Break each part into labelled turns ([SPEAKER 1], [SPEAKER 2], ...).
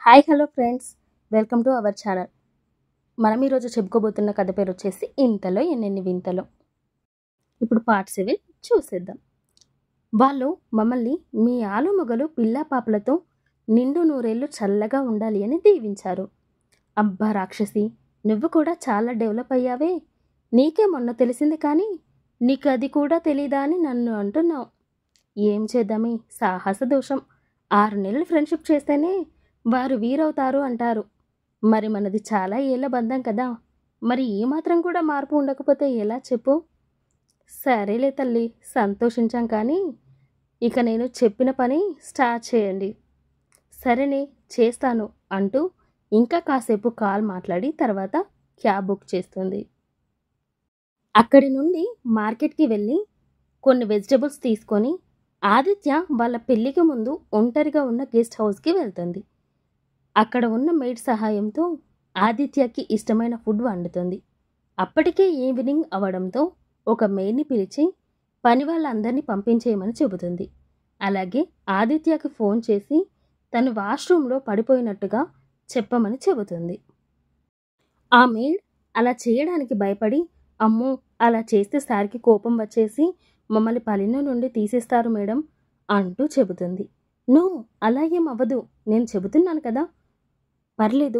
[SPEAKER 1] Hi hello friends, welcome to our channel. మనం ఈరోజు చెప్పుకోబోతున్న కథ పేరు వచ్చేసి ఇంతలో ఎన్నెన్ని వింతలో. ఇప్పుడు పార్ట్ 7 చూసేద్దాం. వాళ్ళు మమ్మల్ని మీ ఆలుమొగలు పిల్లా పాపలతో నిండు నూరేళ్ళు చల్లగా ఉండాలి అని దీవించారు. అబ్బా రాక్షసి, నువ్వు కూడా చాలా డెవలప్ అయ్యావే, నీకే మొన్న తెలిసింది కానీ నీకు అది కూడా తెలీదా అని నన్ను అంటున్నావు. ఏం చేద్దామే, సాహస దోషం. 6 నెలలు ఫ్రెండ్షిప్ చేస్తేనే వారు వీరవుతారు అంటారు. మరి మనది చాలా ఏళ్ళ బంధం కదా, మరి ఏమాత్రం కూడా మార్పు ఉండకపోతే ఎలా చెప్పు? సరేలే తల్లి, సంతోషించాం కానీ ఇక నేను చెప్పిన పని స్టార్ట్ చేయండి. సరేనే, చేస్తాను అంటూ ఇంకా కాసేపు కాల్ మాట్లాడి తర్వాత క్యాబ్ బుక్ చేస్తుంది. అక్కడి నుండి మార్కెట్కి వెళ్ళి కొన్ని వెజిటబుల్స్ తీసుకొని ఆదిత్య వాళ్ళ పెళ్ళికి ముందు ఒంటరిగా ఉన్న గెస్ట్ హౌస్కి వెళ్తుంది. అక్కడ ఉన్న మెయిడ్ సహాయంతో ఆదిత్యకి ఇష్టమైన ఫుడ్ వండుతుంది. అప్పటికే ఈవినింగ్ అవడంతో ఒక మెయిడ్ని పిలిచి పని వాళ్ళందరినీ పంపించేయమని చెబుతుంది. అలాగే ఆదిత్యకి ఫోన్ చేసి తను వాష్రూమ్లో పడిపోయినట్టుగా చెప్పమని చెబుతుంది. ఆ మెయిడ్ అలా చేయడానికి భయపడి, అమ్మో అలా చేస్తే సార్కి కోపం వచ్చేసి మమ్మల్ని పనిలో నుండి తీసేస్తారు మేడం అంటూ చెబుతుంది. నో, అలా ఏం అవ్వదు, నేను చెబుతున్నాను కదా, పర్లేదు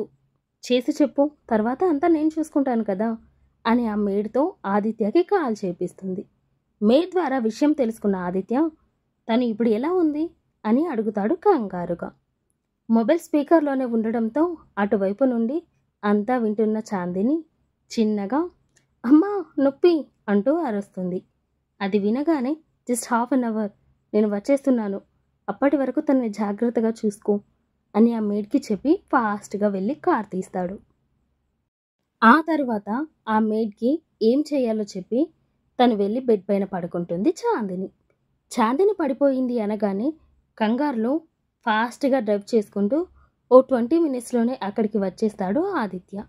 [SPEAKER 1] చేసి చెప్పు, తర్వాత అంతా నేను చూసుకుంటాను కదా అని ఆ మేడ్తో ఆదిత్యకి కాల్ చేపిస్తుంది. మేడ్ ద్వారా విషయం తెలుసుకున్న ఆదిత్య తను ఇప్పుడు ఎలా ఉంది అని అడుగుతాడు కంగారుగా. మొబైల్ స్పీకర్లోనే ఉండడంతో అటువైపు నుండి అంతా వింటున్న చాందిని చిన్నగా అమ్మా నొప్పి అంటూ అరుస్తుంది. అది వినగానే జస్ట్ హాఫ్ అన్ అవర్, నేను వచ్చేస్తున్నాను, అప్పటి వరకు తనని జాగ్రత్తగా చూసుకో అని ఆ మేడ్కి చెప్పి ఫాస్ట్గా వెళ్ళి కార్ తీస్తాడు. ఆ తర్వాత ఆ మేడ్కి ఏం చేయాలో చెప్పి తను వెళ్ళి బెడ్ పైన పడుకుంటుంది చాందిని. చాందిని పడిపోయింది అనగానే కంగారులో ఫాస్ట్గా డ్రైవ్ చేసుకుంటూ ఓ 20 మినిట్స్లోనే అక్కడికి వచ్చేస్తాడు ఆదిత్య.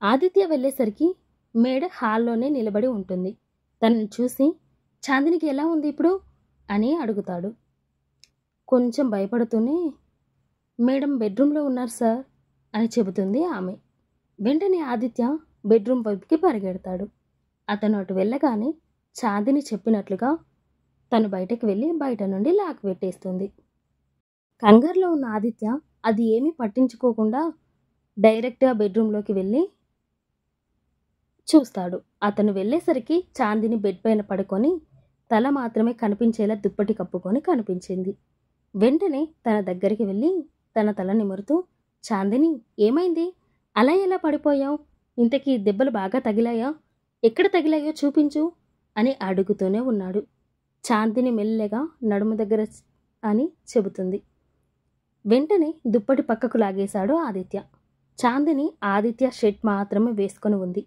[SPEAKER 1] ఆదిత్య వెళ్ళేసరికి మేడ్ హాల్లోనే నిలబడి ఉంటుంది. తనని చూసి చాందినికి ఎలా ఉంది ఇప్పుడు అని అడుగుతాడు. కొంచెం భయపడుతూనే మేడం బెడ్రూమ్లో ఉన్నారు సార్ అని చెబుతుంది ఆమె. వెంటనే ఆదిత్య బెడ్రూమ్ వైపుకి పరిగెడతాడు. అతను అటు వెళ్ళగానే చాందిని చెప్పినట్లుగా తను బయటకు వెళ్ళి బయట నుండి లాక్ పెట్టేస్తుంది. కంగారులో ఉన్న ఆదిత్య అది ఏమీ పట్టించుకోకుండా డైరెక్ట్గా బెడ్రూమ్లోకి వెళ్ళి చూస్తాడు. అతను వెళ్ళేసరికి చాందిని బెడ్ పైన పడుకొని తల మాత్రమే కనిపించేలా దుప్పటి కప్పుకొని కనిపించింది. వెంటనే తన దగ్గరికి వెళ్ళి తన తల నిమురుతూ, చాందిని ఏమైంది, అలా ఎలా పడిపోయావు, ఇంతకీ దెబ్బలు బాగా తగిలాయా, ఎక్కడ తగిలాయో చూపించు అని అడుగుతూనే ఉన్నాడు. చాందిని మెల్లగా నడుము దగ్గర అని చెబుతుంది. వెంటనే దుప్పటి పక్కకు లాగేశాడు ఆదిత్య. చాందిని ఆదిత్య షర్ట్ మాత్రమే వేసుకొని ఉంది.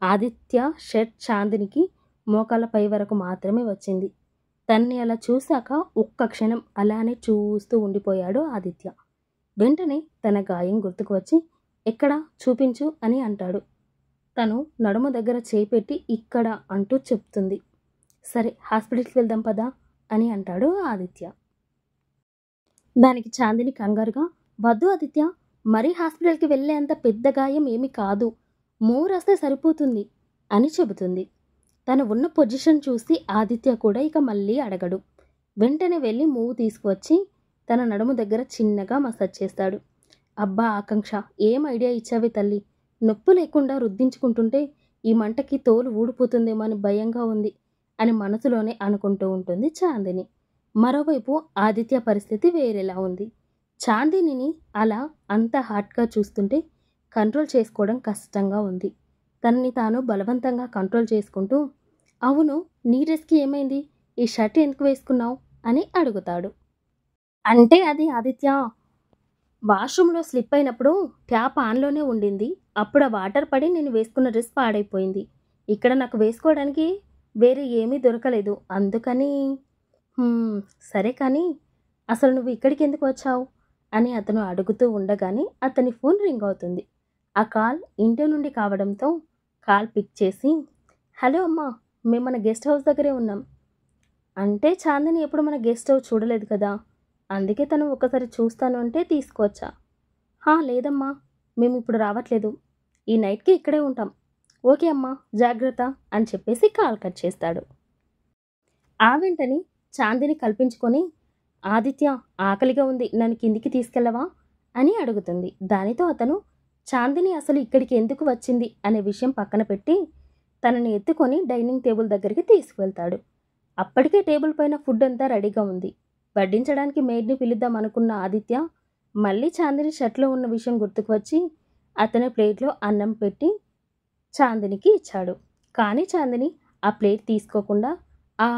[SPEAKER 1] ఆదిత్య షర్ట్ చాందినికి మోకాల పై వరకు మాత్రమే వచ్చింది. తన్ని అలా చూశాక ఒక్క క్షణం అలానే చూస్తూ ఉండిపోయాడు ఆదిత్య. వెంటనే తన గాయం గుర్తుకు వచ్చి ఎక్కడా చూపించు అని అంటాడు. తను నడుము దగ్గర చేపెట్టి ఇక్కడ అంటూ చెప్తుంది. సరే హాస్పిటల్కి వెళ్దాం పదా అని అంటాడు ఆదిత్య. దానికి చాందిని కంగారుగా, వద్దు ఆదిత్య, మరీ హాస్పిటల్కి వెళ్ళేంత పెద్ద గాయం ఏమీ కాదు, మూవ్ రాస్తే సరిపోతుంది అని చెబుతుంది. తను ఉన్న పొజిషన్ చూసి ఆదిత్య కూడా ఇక మళ్ళీ అడగడు. వెంటనే వెళ్ళి మూవ్ తీసుకువచ్చి తన నడుము దగ్గర చిన్నగా మసాజ్ చేస్తాడు. అబ్బా ఆకాంక్ష, ఏం ఐడియా ఇచ్చావే తల్లి, నొప్పి లేకుండా రుద్దించుకుంటుంటే ఈ మంటకి తోలు ఊడిపోతుందేమో అని భయంగా ఉంది అని మనసులోనే అనుకుంటూ ఉంటుంది చాందిని. మరోవైపు ఆదిత్య పరిస్థితి వేరేలా ఉంది. చాందినిని అలా అంత హాట్గా చూస్తుంటే కంట్రోల్ చేసుకోవడం కష్టంగా ఉంది. తనని తాను బలవంతంగా కంట్రోల్ చేసుకుంటూ, అవును నీ డ్రెస్కి ఏమైంది, ఈ షర్ట్ ఎందుకు వేసుకున్నావు అని అడుగుతాడు. అంటే అది ఆదిత్య, వాష్రూమ్లో స్లిప్ అయినప్పుడు ట్యాప్ ఆన్లోనే ఉండింది, అప్పుడు ఆ వాటర్ పడి నేను వేసుకున్న డ్రెస్ పాడైపోయింది, ఇక్కడ నాకు వేసుకోవడానికి వేరే ఏమీ దొరకలేదు, అందుకని. సరే కానీ అసలు నువ్వు ఇక్కడికి ఎందుకు వచ్చావు అని అతను అడుగుతూ ఉండగానే అతని ఫోన్ రింగ్ అవుతుంది. ఆ కాల్ ఇంటి నుండి కావడంతో కాల్ పిక్ చేసి, హలో అమ్మా, మేము మన గెస్ట్ హౌస్ దగ్గరే ఉన్నాం. అంటే చాందిని ఎప్పుడు మన గెస్ట్ హౌస్ చూడలేదు కదా, అందుకే తను ఒకసారి చూస్తాను అంటే తీసుకువచ్చా. లేదమ్మా, మేము ఇప్పుడు రావట్లేదు, ఈ నైట్కి ఇక్కడే ఉంటాం. ఓకే అమ్మా, జాగ్రత్త అని చెప్పేసి కాల్ కట్ చేస్తాడు. ఆ వెంటనే చాందిని కల్పించుకొని, ఆదిత్య, ఆకలిగా ఉంది, నన్ను కిందికి తీసుకెళ్ళవా అని అడుగుతుంది. దానితో అతను చాందిని అసలు ఇక్కడికి ఎందుకు వచ్చింది అనే విషయం పక్కన పెట్టి తనని ఎత్తుకొని డైనింగ్ టేబుల్ దగ్గరికి తీసుకువెళ్తాడు. అప్పటికే టేబుల్ పైన ఫుడ్ అంతా రెడీగా ఉంది. వడ్డించడానికి మెయిడ్ని పిలుద్దాం అనుకున్న ఆదిత్య మళ్ళీ చాందిని షర్ట్లో ఉన్న విషయం గుర్తుకు వచ్చి అతని ప్లేట్లో అన్నం పెట్టి చాందినికి ఇచ్చాడు. కానీ చాందిని ఆ ప్లేట్ తీసుకోకుండా ఆ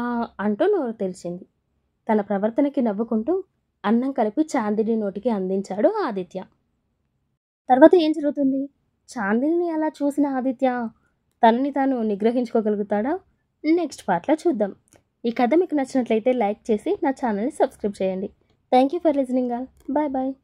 [SPEAKER 1] అంటూ నోరు తెరిచింది. తన ప్రవర్తనకి నవ్వుకుంటూ అన్నం కలిపి చాందిని నోటికి అందించాడు ఆదిత్య. తర్వాత ఏం జరుగుతుంది? చాందిని అలా చూసిన ఆదిత్య తనని తాను నిగ్రహించుకోగలుగుతాడా? నెక్స్ట్ పార్ట్లో చూద్దాం. ఈ కథ మీకు నచ్చినట్లయితే లైక్ చేసి నా ఛానల్ని సబ్స్క్రైబ్ చేయండి. Thank you for listening all. Bye bye.